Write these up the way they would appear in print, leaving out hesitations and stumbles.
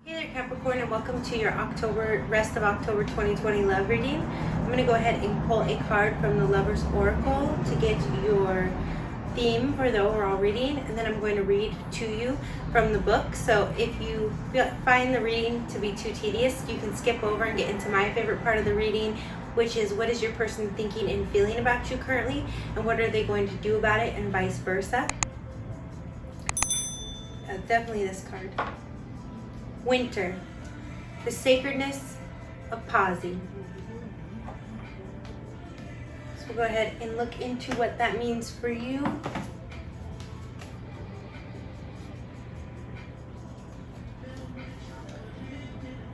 Hey there, Capricorn, and welcome to your rest of October 2020 love reading. I'm going to go ahead and pull a card from the Lover's Oracle to get your theme for the overall reading, and then I'm going to read to you from the book. So if you find the reading to be too tedious, you can skip over and get into my favorite part of the reading, which is what is your person thinking and feeling about you currently, and what are they going to do about it, and vice versa. Definitely this card. Winter, the sacredness of pausing. So we'll go ahead and look into what that means for you.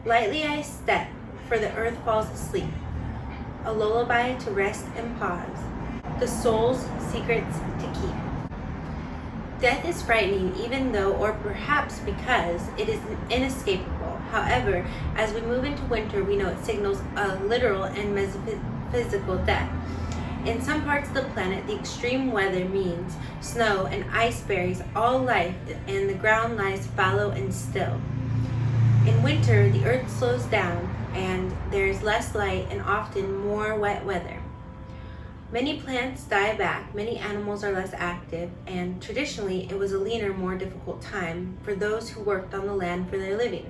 Lightly I step, for the earth falls asleep, a lullaby to rest and pause, the soul's secrets to keep. Death is frightening, even though, or perhaps because, it is inescapable. However, as we move into winter, we know it signals a literal and metaphysical death. In some parts of the planet, the extreme weather means snow and ice buries all life, and the ground lies fallow and still. In winter, the earth slows down, and there is less light and often more wet weather. Many plants die back, many animals are less active, and traditionally it was a leaner, more difficult time for those who worked on the land for their living.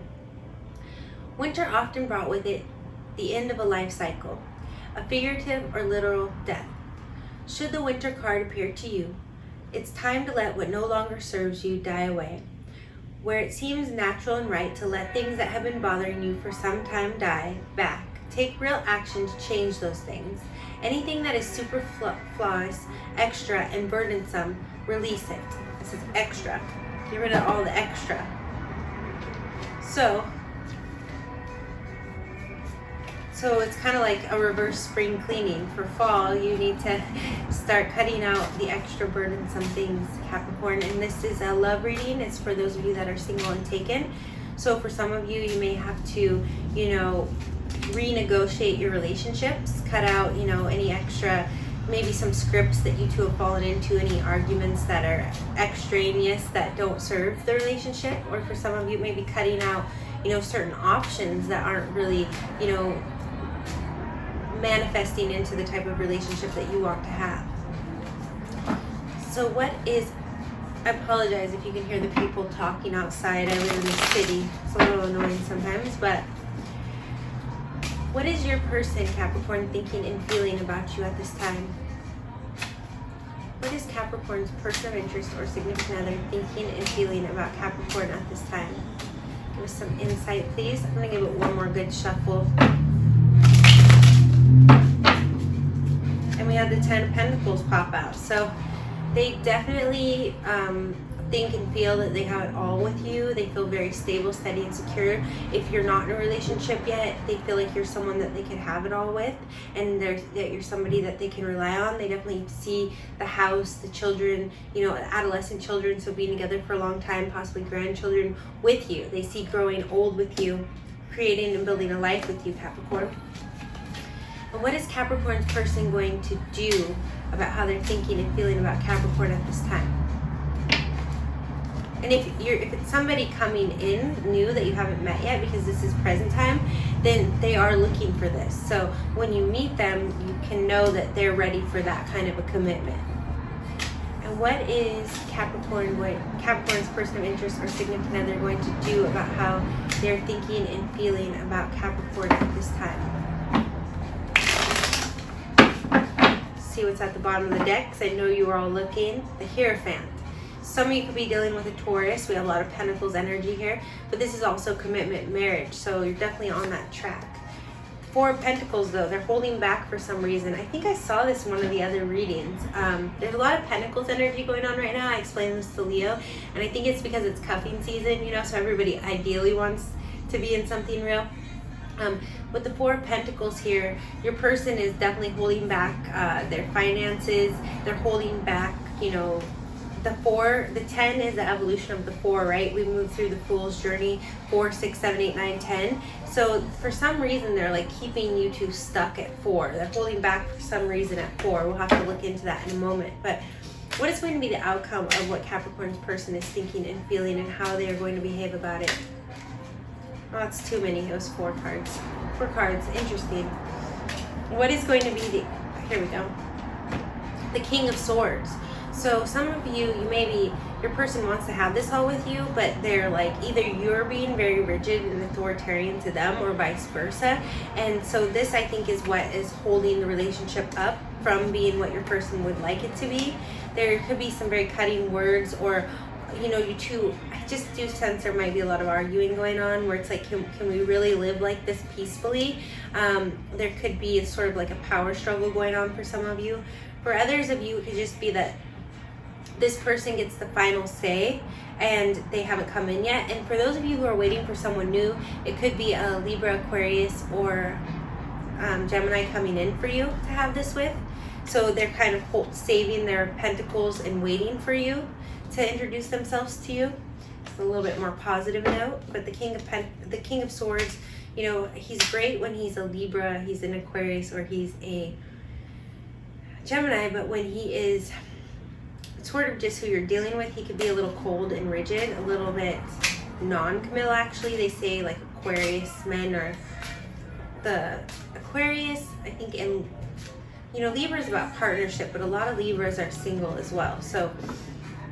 Winter often brought with it the end of a life cycle, a figurative or literal death. Should the winter card appear to you, it's time to let what no longer serves you die away. Where it seems natural and right to let things that have been bothering you for some time die back, take real action to change those things. Anything that is superfluous, extra, and burdensome, release it. This is extra. Get rid of all the extra. So it's kind of like a reverse spring cleaning. For fall, you need to start cutting out the extra burdensome things, Capricorn. And this is a love reading. It's for those of you that are single and taken. So for some of you, you may have to, renegotiate your relationships, cut out, any extra, maybe some scripts that you two have fallen into, any arguments that are extraneous that don't serve the relationship, or for some of you, maybe cutting out, certain options that aren't really, manifesting into the type of relationship that you want to have. So I apologize if you can hear the people talking outside. I live in the city. It's a little annoying sometimes, but what is your person, Capricorn, thinking and feeling about you at this time? What is Capricorn's person of interest or significant other thinking and feeling about Capricorn at this time? Give us some insight, please. I'm going to give it one more good shuffle. And we had the 10 of Pentacles pop out. So they definitely think and feel that they have it all with you. They feel very stable, steady, and secure. If you're not in a relationship yet, they feel like you're someone that they can have it all with, and that you're somebody that they can rely on. They definitely see the house, the children, adolescent children, so being together for a long time, possibly grandchildren with you. They see growing old with you, creating and building a life with you, Capricorn. And what is Capricorn's person going to do about how they're thinking and feeling about Capricorn at this time? And if it's somebody coming in new that you haven't met yet, because this is present time, then they are looking for this. So when you meet them, you can know that they're ready for that kind of a commitment. And what is Capricorn's person of interest or significant other going to do about how they're thinking and feeling about Capricorn at this time? See what's at the bottom of the deck, because I know you are all looking. The Hierophant. Some of you could be dealing with a Taurus. We have a lot of Pentacles energy here, but this is also commitment, marriage, so you're definitely on that track. Four of Pentacles, though, they're holding back for some reason. I think I saw this in one of the other readings. There's a lot of Pentacles energy going on right now. I explained this to Leo, and I think it's because it's cuffing season, so everybody ideally wants to be in something real. With the Four of Pentacles here, your person is definitely holding back their finances. They're holding back, the 10 is the evolution of the 4, right? We move through the Fool's journey, 4, 6, 7, 8, 9, 10. So for some reason, they're like keeping you two stuck at 4. They're holding back for some reason at 4. We'll have to look into that in a moment. But what is going to be the outcome of what Capricorn's person is thinking and feeling, and how they are going to behave about it? Oh, that's too many. It was 4 cards. 4 cards. Interesting. What is going to be the... Here we go. The King of Swords. So some of you maybe your person wants to have this all with you, but they're like, either you're being very rigid and authoritarian to them or vice versa. And so this, I think, is what is holding the relationship up from being what your person would like it to be. There could be some very cutting words, or, you know, you two, I just do sense there might be a lot of arguing going on where it's like, can we really live like this peacefully? There could be sort of like a power struggle going on for some of you. For others of you, it could just be that this person gets the final say and they haven't come in yet. And for those of you who are waiting for someone new, it could be a Libra, Aquarius, or Gemini coming in for you to have this with. So they're kind of saving their pentacles and waiting for you to introduce themselves to you. It's a little bit more positive note. But the King of Swords, you know, he's great when he's a Libra, he's an Aquarius, or he's a Gemini. But when he is sort of just who you're dealing with, he could be a little cold and rigid, a little bit non-committal. Actually, they say like Aquarius men, or the Aquarius, I think, in, you know, Libra is about partnership, but a lot of Libras are single as well. So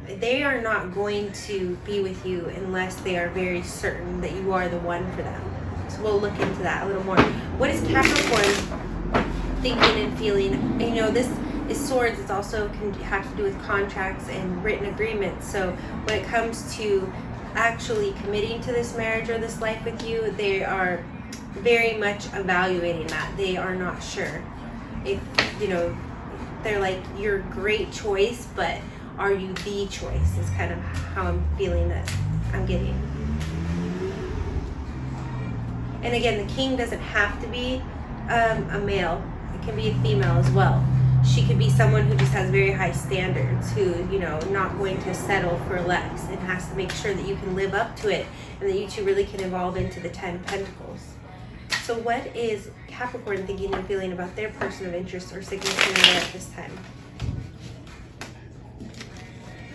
they are not going to be with you unless they are very certain that you are the one for them. So we'll look into that a little more. What is Capricorn thinking and feeling? And, you know, this is swords. It's also can have to do with contracts and written agreements. So when it comes to actually committing to this marriage or this life with you, they are very much evaluating that. They are not sure if, you know, they're like, you're a great choice, but are you the choice, is kind of how I'm feeling that I'm getting. And again, the king doesn't have to be a male. It can be a female as well. She could be someone who just has very high standards, who, you know, not going to settle for less, and has to make sure that you can live up to it, and that you two really can evolve into the 10 Pentacles. So what is Capricorn thinking and feeling about their person of interest or significant other at this time?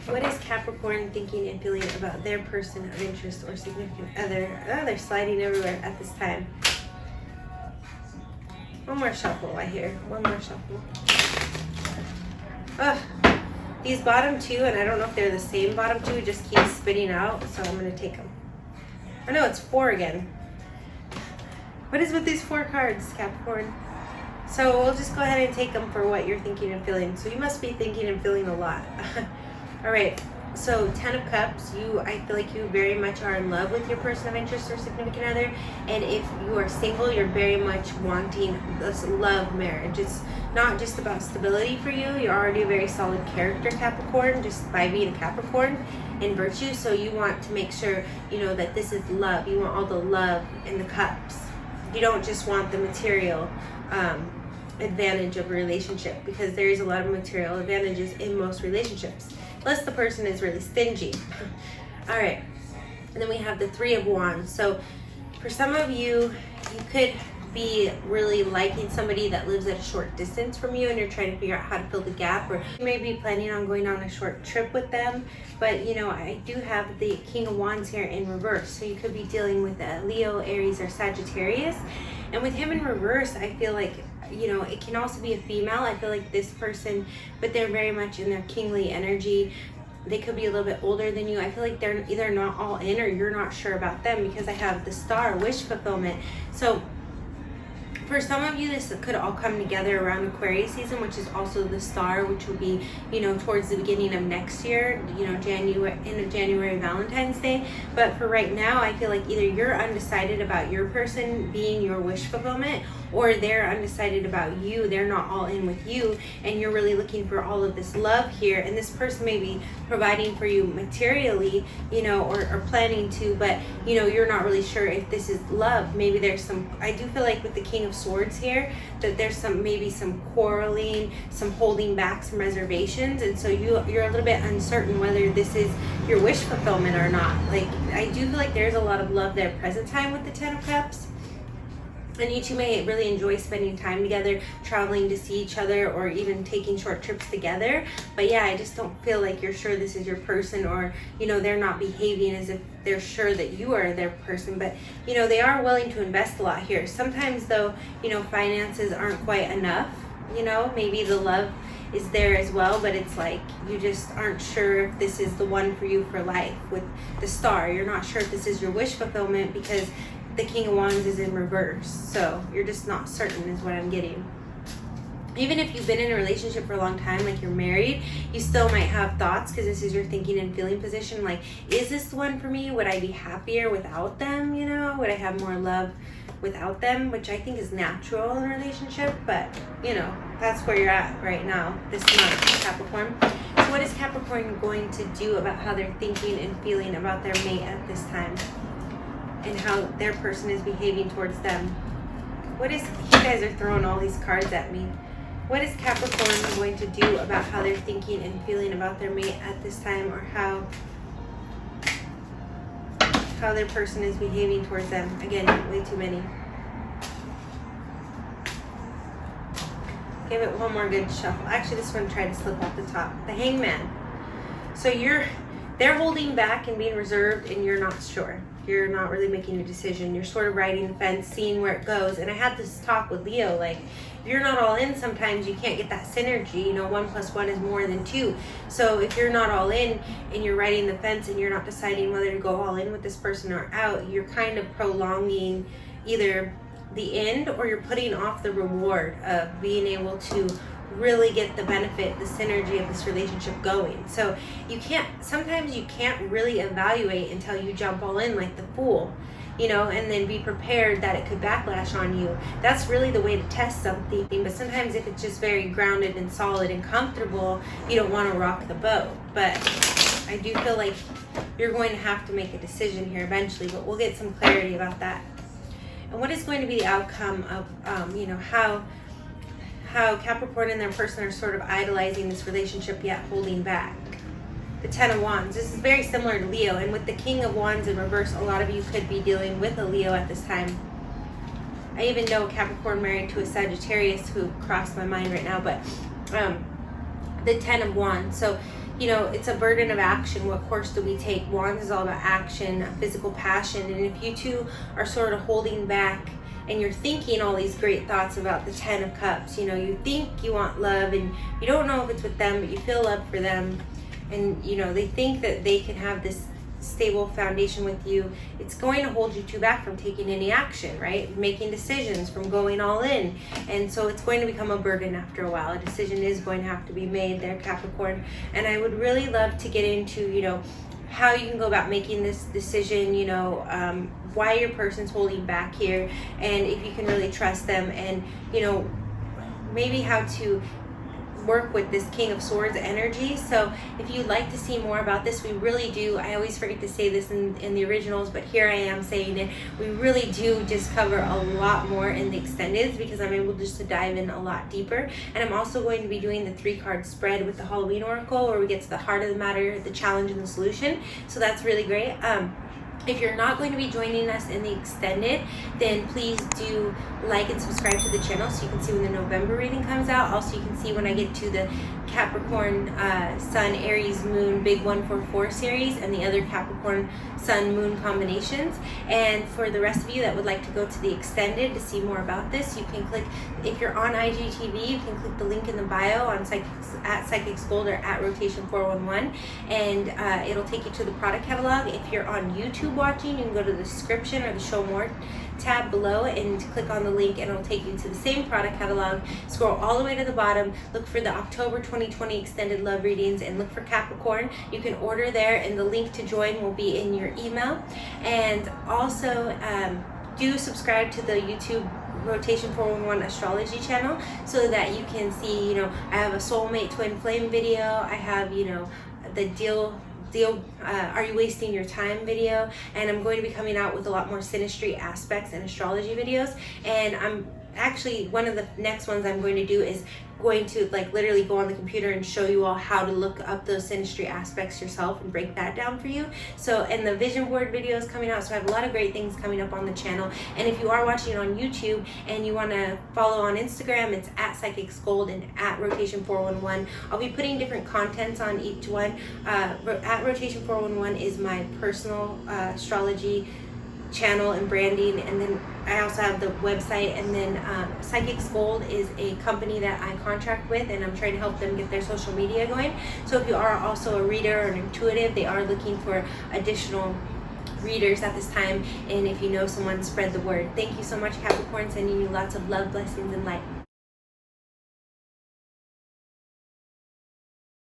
What is Capricorn thinking and feeling about their person of interest or significant other? Oh, they're sliding everywhere at this time. One more shuffle, I hear. One more shuffle. Ugh. These bottom two, and I don't know if they're the same bottom two, just keep spitting out, so I'm going to take them. Oh no, it's 4 again. What is with these 4 cards, Capricorn? So we'll just go ahead and take them for what you're thinking and feeling. So you must be thinking and feeling a lot. All right, so 10 of Cups, I feel like you very much are in love with your person of interest or significant other. And if you are single, you're very much wanting this love marriage. It's not just about stability for you. You're already a very solid character, Capricorn, just by being a Capricorn in virtue. So you want to make sure, you know, that this is love. You want all the love in the cups. You don't just want the material advantage of a relationship, because there is a lot of material advantages in most relationships, unless the person is really stingy. All right, and then we have the 3 of Wands. So for some of you, you could be really liking somebody that lives at a short distance from you, and you're trying to figure out how to fill the gap, or you may be planning on going on a short trip with them. But you know, I do have the King of Wands here in reverse, so you could be dealing with a Leo, Aries, or Sagittarius. And with him in reverse, I feel like, you know, it can also be a female. I feel like this person, but they're very much in their kingly energy. They could be a little bit older than you. I feel like they're either not all in, or you're not sure about them, because I have the Star, wish fulfillment. So for some of you, this could all come together around Aquarius season, which is also the Star, which will be, you know, towards the beginning of next year, you know, January Valentine's Day. But for right now, I feel like either you're undecided about your person being your wish fulfillment, or they're undecided about you. They're not all in with you, and you're really looking for all of this love here. And this person may be providing for you materially, you know, or planning to, but, you know, you're not really sure if this is love. Maybe there's some, I do feel like with the King of Swords here, that there's maybe some quarreling, some holding back, some reservations. And so you're a little bit uncertain whether this is your wish fulfillment or not. Like, I do feel like there's a lot of love there present time with the 10 of Cups. And you two may really enjoy spending time together, traveling to see each other, or even taking short trips together. But yeah, I just don't feel like you're sure this is your person, or, you know, they're not behaving as if they're sure that you are their person. But, you know, they are willing to invest a lot here. Sometimes though, you know, finances aren't quite enough, you know, maybe the love is there as well, but it's like you just aren't sure if this is the one for you for life. With the Star, you're not sure if this is your wish fulfillment because the King of Wands is in reverse, so you're just not certain is what I'm getting. Even if you've been in a relationship for a long time, like you're married, you still might have thoughts, because this is your thinking and feeling position, like, is this the one for me? Would I be happier without them? You know, would I have more love without them? Which I think is natural in a relationship, but you know, that's where you're at right now, this month, Capricorn. So what is Capricorn going to do about how they're thinking and feeling about their mate at this time? And how their person is behaving towards them. What is, you guys are throwing all these cards at me. What is Capricorn going to do about how they're thinking and feeling about their mate at this time, or how their person is behaving towards them? Again, way too many. Give it one more good shuffle. Actually, this one tried to slip off the top. The Hangman. So they're holding back and being reserved, and you're not sure. You're not really making a decision. You're sort of riding the fence, seeing where it goes. And I had this talk with Leo, like, if you're not all in, sometimes you can't get that synergy. You know, 1 + 1 is more than 2. So if you're not all in and you're riding the fence and you're not deciding whether to go all in with this person or out, you're kind of prolonging either the end, or you're putting off the reward of being able to really get the benefit, the synergy of this relationship going. So sometimes you can't really evaluate until you jump all in like the Fool, you know, and then be prepared that it could backlash on you. That's really the way to test something. But sometimes if it's just very grounded and solid and comfortable, you don't want to rock the boat. But I do feel like you're going to have to make a decision here eventually, but we'll get some clarity about that. And what is going to be the outcome of, you know, how Capricorn and their person are sort of idolizing this relationship yet holding back. The Ten of Wands. This is very similar to Leo, and with the King of Wands in reverse, a lot of you could be dealing with a Leo at this time. I even know a Capricorn married to a Sagittarius who crossed my mind right now, but the Ten of Wands. So, you know, it's a burden of action. What course do we take? Wands is all about action, physical passion, and if you two are sort of holding back and you're thinking all these great thoughts about the Ten of Cups, you know, you think you want love and you don't know if it's with them, but you feel love for them, and you know, they think that they can have this stable foundation with you, it's going to hold you two back from taking any action, right? Making decisions, from going all in. And so it's going to become a burden after a while. A decision is going to have to be made there, Capricorn. And I would really love to get into, you know, how you can go about making this decision, you know, why your person's holding back here, and if you can really trust them, and, you know, maybe how to work with this King of Swords energy. So if you'd like to see more about this, we really do, I always forget to say this in the originals, but here I am saying it, we really do just cover a lot more in the extendeds, because I'm able just to dive in a lot deeper. And I'm also going to be doing the 3-card spread with the Halloween Oracle, where we get to the heart of the matter, the challenge and the solution. So that's really great. If you're not going to be joining us in the extended, then please do like and subscribe to the channel so you can see when the November reading comes out. Also, you can see when I get to the Capricorn Sun Aries Moon Big 144 series and the other Capricorn Sun Moon combinations. And for the rest of you that would like to go to the extended to see more about this, you can click, if you're on IGTV, you can click the link in the bio on at Psychics Gold or at Rotation 411, and it'll take you to the product catalog. If you're on YouTube watching, you can go to the description or the show more tab below and click on the link, and it'll take you to the same product catalog. Scroll all the way to the bottom, look for the October 2020 extended love readings, and look for Capricorn. You can order there, and the link to join will be in your email. And also do subscribe to the YouTube Rotation 411 astrology channel so that you can see, you know, I have a soulmate twin flame video, I have, you know, the deal are you wasting your time video, and I'm going to be coming out with a lot more synastry aspects and astrology videos. And I'm actually one of the next ones I'm going to do is going to like literally go on the computer and show you all how to look up those synastry aspects yourself and break that down for you. So, and the vision board video is coming out, so I have a lot of great things coming up on the channel. And if you are watching on YouTube and you want to follow on Instagram, it's at Psychics Gold and at Rotation 411. I'll be putting different contents on each one. At Rotation 411 is my personal astrology channel and branding, and then I also have the website, and then Psychics Gold is a company that I contract with, and I'm trying to help them get their social media going. So if you are also a reader or an intuitive, they are looking for additional readers at this time, and if you know someone, spread the word. Thank you so much, Capricorn. Sending you lots of love, blessings, and light.